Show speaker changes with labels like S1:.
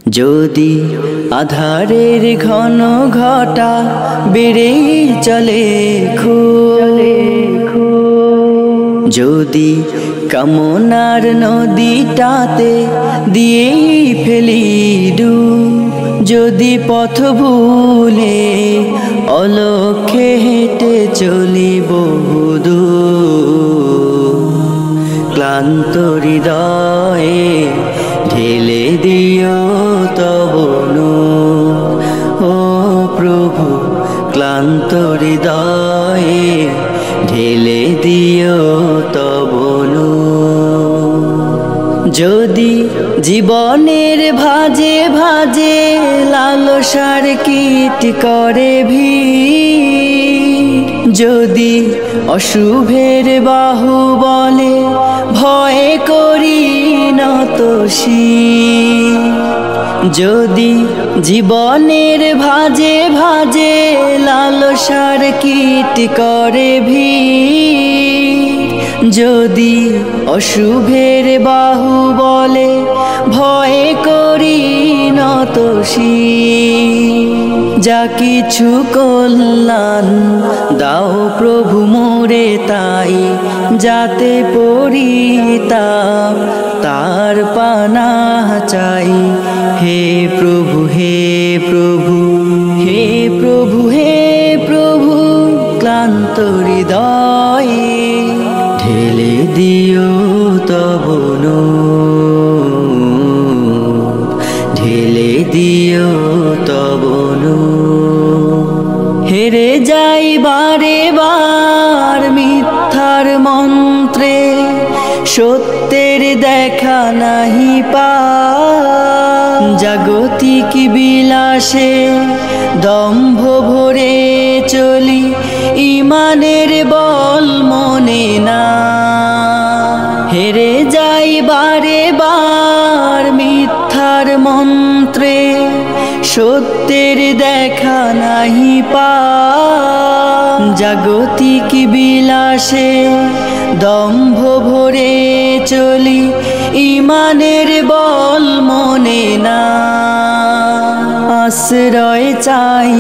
S1: যদি আধারের ঘন ঘটা বেড়ে চলে যদি কামনার নদীটাতে দিয়ে ফেলি ডুব, যদি পথ ভুলে অলক্ষ্যে হেঁটে চলি বহুদূর, ক্লান্ত হৃদয়ে ঢেলে দিও তব নূর। ও প্রভু, ক্লান্ত হৃদয়ে ঢেলে দিও তব নূর। যদি জীবনের ভাজে ভাজে লালসার কীট করে ভিড়, যদি অশুভের বাহু বলে ভয় করি নত শির, যদি জীবনের ভাজে ভাজে লালসার কীট করে ভিড়, যদি অশুভের বাহু বলে ভয় করি নত শির, যা কিছু কল্যাণ দাও প্রভু মোরে তাই, যাতে পরিতাপ তার পানা চাই। হে প্রভু, হে প্রভু, হে প্রভু, হে প্রভু, ক্লান্ত হৃদয়ে ঢেলে দিও তব নূর, ঢেলে দিও তব নূর। হেরে যাই বারে বার মিথ্যার মন্ত্রে, সত্যের দেখা নাহি পাই, জাগতিক বিলাসে দম্ভ ভরে চলি, ইমানের বল মনে না। হেরে যাই বারে বার মিথ্যার মন্ত্রে, সত্যের দেখা নাহি পাই, জাগতিক বিলাসে দম্ভ ভরে চলি, ইমানের বল মনে না। আশ্রয় চাই